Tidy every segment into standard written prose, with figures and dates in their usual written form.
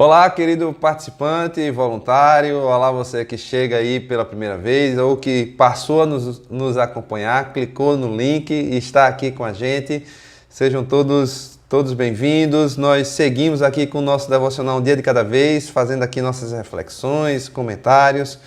Olá, querido participante, voluntário, olá você que chega aí pela primeira vez ou que passou a nos acompanhar, clicou no link e está aqui com a gente. Sejam todos bem-vindos. Nós seguimos aqui com o nosso devocional Um Dia de Cada Vez, fazendo aqui nossas reflexões, comentários.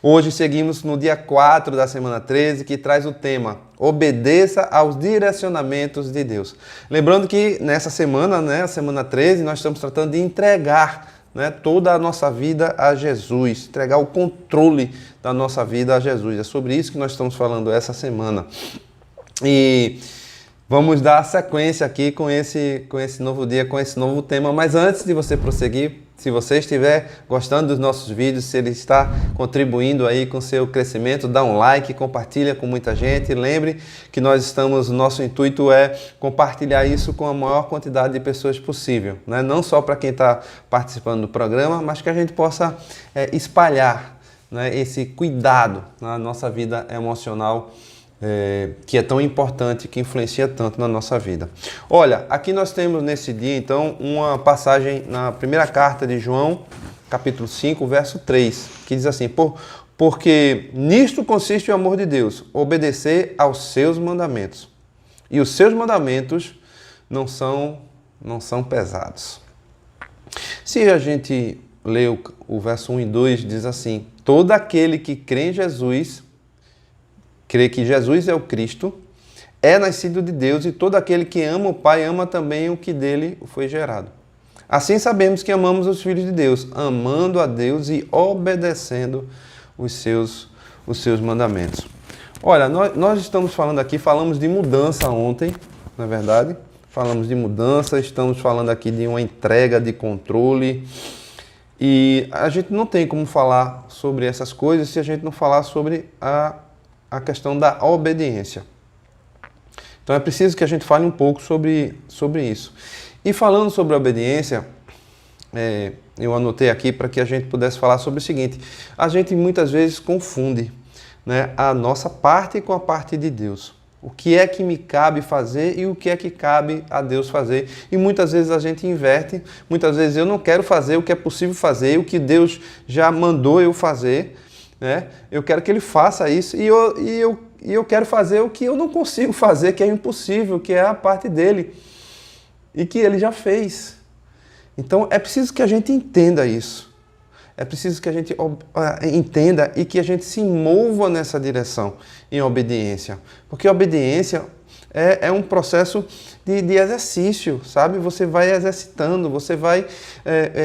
Hoje seguimos no dia 4 da semana 13, que traz o tema Obedeça aos direcionamentos de Deus. Lembrando que nessa semana, a semana 13, nós estamos tratando de entregar toda a nossa vida a Jesus, entregar o controle da nossa vida a Jesus. É sobre isso que nós estamos falando essa semana. E vamos dar sequência aqui com esse novo dia, com esse novo tema. Mas antes de você prosseguir, se você estiver gostando dos nossos vídeos, se ele está contribuindo aí com o seu crescimento, dá um like, compartilha com muita gente. Lembre que nosso intuito é compartilhar isso com a maior quantidade de pessoas possível, não só para quem está participando do programa, mas que a gente possa espalhar esse cuidado na nossa vida emocional, que é tão importante, que influencia tanto na nossa vida. Olha, aqui nós temos nesse dia, então, uma passagem na primeira carta de João, capítulo 5, verso 3, que diz assim: Porque nisto consiste o amor de Deus, obedecer aos seus mandamentos. E os seus mandamentos não são pesados. Se a gente lê o verso 1 e 2, diz assim: Todo aquele que crê em Jesus, crê que Jesus é o Cristo, é nascido de Deus, e todo aquele que ama o Pai ama também o que dele foi gerado. Assim sabemos que amamos os filhos de Deus, amando a Deus e obedecendo os seus mandamentos. Olha, nós estamos falamos de mudança ontem, não é verdade? Falamos de mudança, estamos falando aqui de uma entrega de controle, e a gente não tem como falar sobre essas coisas se a gente não falar sobre a questão da obediência. Então é preciso que a gente fale um pouco sobre isso. E falando sobre a obediência, eu anotei aqui para que a gente pudesse falar sobre o seguinte: a gente muitas vezes confunde a nossa parte com a parte de Deus. O que é que me cabe fazer e o que é que cabe a Deus fazer. E muitas vezes a gente inverte, muitas vezes eu não quero fazer o que é possível fazer, o que Deus já mandou eu fazer. Eu quero que ele faça isso e eu quero fazer o que eu não consigo fazer, que é impossível, que é a parte dele e que ele já fez. Então é preciso que a gente entenda isso. É preciso que a gente entenda e que a gente se mova nessa direção em obediência. Porque a obediência é um processo de exercício, sabe? Você vai exercitando, você vai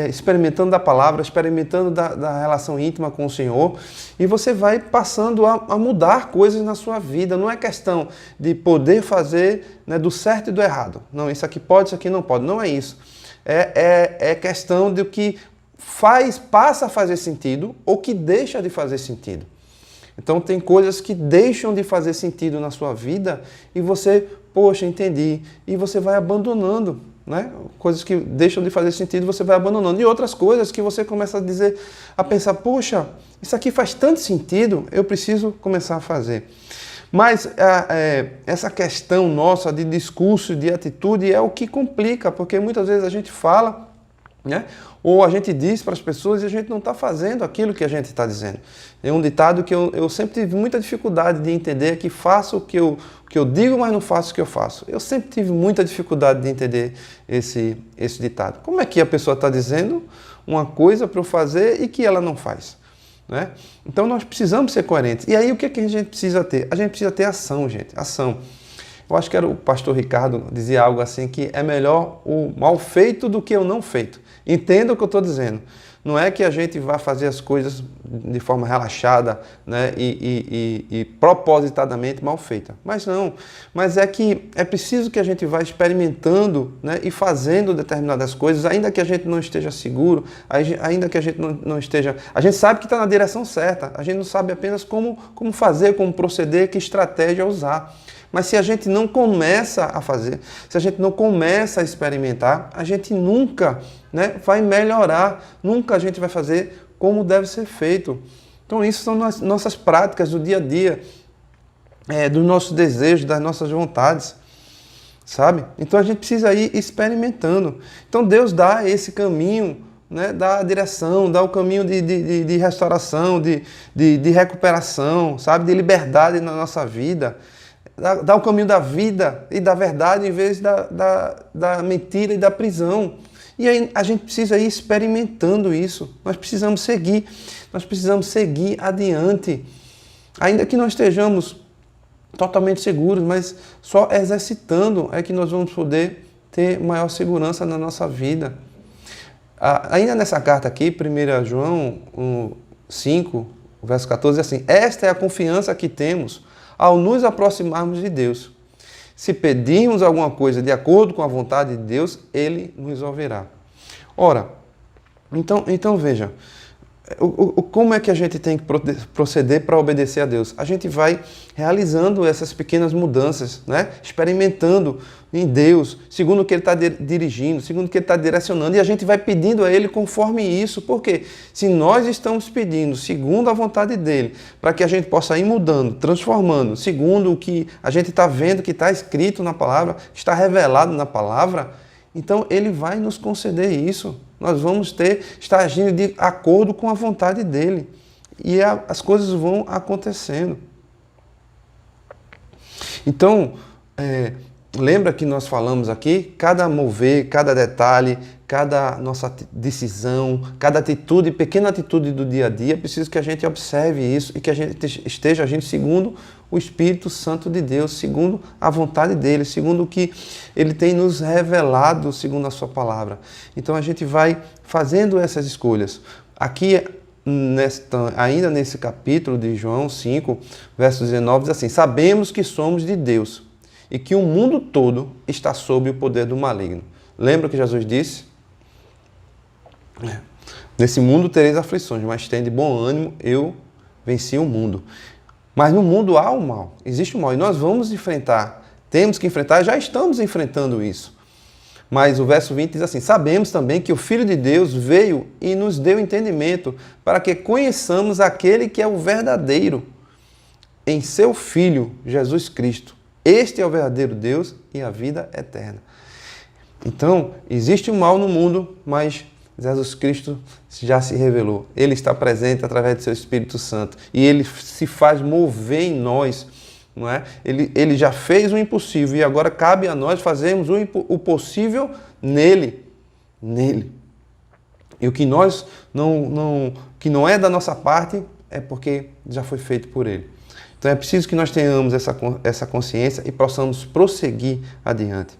experimentando da palavra, experimentando da relação íntima com o Senhor, e você vai passando a mudar coisas na sua vida. Não é questão de poder fazer do certo e do errado. Não, isso aqui pode, isso aqui não pode. Não é isso. É questão de que passa a fazer sentido ou que deixa de fazer sentido. Então tem coisas que deixam de fazer sentido na sua vida e você, entendi. E você vai abandonando, Coisas que deixam de fazer sentido, você vai abandonando. E outras coisas que você começa a pensar, isso aqui faz tanto sentido, eu preciso começar a fazer. Mas essa questão nossa de discurso, de atitude, é o que complica, porque muitas vezes a gente fala, ou a gente diz para as pessoas e a gente não está fazendo aquilo que a gente está dizendo. É um ditado que eu sempre tive muita dificuldade de entender, que faço o que eu digo, mas não faço o que eu faço. Eu sempre tive muita dificuldade de entender esse ditado. Como é que a pessoa está dizendo uma coisa para eu fazer e que ela não faz? Então nós precisamos ser coerentes. E aí o que a gente precisa ter? A gente precisa ter ação, gente. Ação. Eu acho que era o pastor Ricardo, dizia algo assim, que é melhor o mal feito do que o não feito. Entenda o que eu estou dizendo. Não é que a gente vá fazer as coisas de forma relaxada e propositadamente mal feita. Mas não. Mas é que é preciso que a gente vá experimentando e fazendo determinadas coisas, ainda que a gente não esteja seguro, ainda que a gente não esteja... A gente sabe que está na direção certa. A gente não sabe apenas como fazer, como proceder, que estratégia usar. Mas se a gente não começa a fazer, se a gente não começa a experimentar, a gente nunca vai melhorar, nunca a gente vai fazer como deve ser feito. Então isso são nossas práticas do dia a dia, dos nossos desejos, das nossas vontades, sabe? Então a gente precisa ir experimentando. Então Deus dá esse caminho né? Dá a direção, dá o caminho de restauração, de recuperação, sabe? De liberdade na nossa vida. Dá o caminho da vida e da verdade em vez da mentira e da prisão. E aí a gente precisa ir experimentando isso. Nós precisamos seguir adiante. Ainda que não estejamos totalmente seguros, mas só exercitando é que nós vamos poder ter maior segurança na nossa vida. Ainda nessa carta aqui, 1 João 5, verso 14, é assim: esta é a confiança que temos ao nos aproximarmos de Deus. Se pedirmos alguma coisa de acordo com a vontade de Deus, Ele nos ouvirá. Ora, então veja, como é que a gente tem que proceder para obedecer a Deus? A gente vai realizando essas pequenas mudanças, né? Experimentando em Deus, segundo o que Ele está dirigindo, segundo o que Ele está direcionando, e a gente vai pedindo a Ele conforme isso. Por quê? Se nós estamos pedindo segundo a vontade dEle, para que a gente possa ir mudando, transformando, segundo o que a gente está vendo, que está escrito na palavra, que está revelado na palavra, então Ele vai nos conceder isso. Nós vamos estar agindo de acordo com a vontade dEle. E as coisas vão acontecendo. Então, lembra que nós falamos aqui, cada mover, cada detalhe, cada nossa decisão, cada atitude, pequena atitude do dia a dia, precisa que a gente observe isso e que a gente esteja agindo segundo o Espírito Santo de Deus, segundo a vontade dEle, segundo o que Ele tem nos revelado, segundo a sua palavra. Então a gente vai fazendo essas escolhas. Aqui, ainda nesse capítulo de João 5, verso 19, diz assim: sabemos que somos de Deus e que o mundo todo está sob o poder do maligno. Lembra que Jesus disse? Nesse mundo tereis aflições, mas tende bom ânimo, eu venci o mundo. Mas no mundo há o mal, existe o mal, e nós vamos enfrentar, temos que enfrentar, já estamos enfrentando isso. Mas o verso 20 diz assim: sabemos também que o Filho de Deus veio e nos deu entendimento para que conheçamos aquele que é o verdadeiro em seu Filho, Jesus Cristo. Este é o verdadeiro Deus e a vida eterna. Então, existe o mal no mundo, mas Jesus Cristo já se revelou. Ele está presente através do seu Espírito Santo. E Ele se faz mover em nós. Não é? Ele já fez o impossível e agora cabe a nós fazermos o possível nele. E o que que não é da nossa parte é porque já foi feito por Ele. Então é preciso que nós tenhamos essa consciência e possamos prosseguir adiante.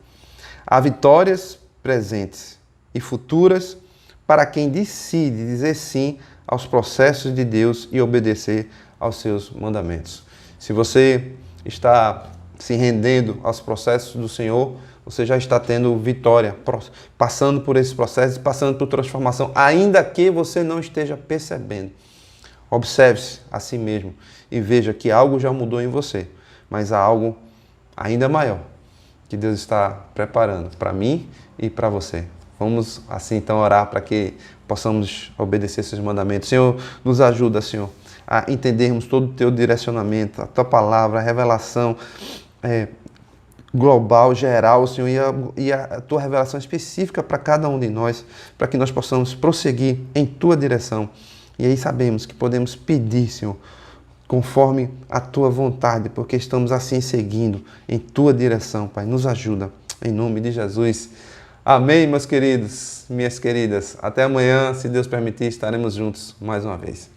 Há vitórias presentes e futuras para quem decide dizer sim aos processos de Deus e obedecer aos seus mandamentos. Se você está se rendendo aos processos do Senhor, você já está tendo vitória, passando por esses processos, passando por transformação, ainda que você não esteja percebendo. Observe-se a si mesmo e veja que algo já mudou em você, mas há algo ainda maior que Deus está preparando para mim e para você. Vamos assim então orar para que possamos obedecer esses mandamentos. Senhor, nos ajuda, Senhor, a entendermos todo o Teu direcionamento, a Tua palavra, a revelação global, geral, Senhor, e a Tua revelação específica para cada um de nós, para que nós possamos prosseguir em Tua direção. E aí sabemos que podemos pedir, Senhor, conforme a Tua vontade, porque estamos assim seguindo em Tua direção, Pai. Nos ajuda, em nome de Jesus. Amém, meus queridos, minhas queridas. Até amanhã, se Deus permitir, estaremos juntos mais uma vez.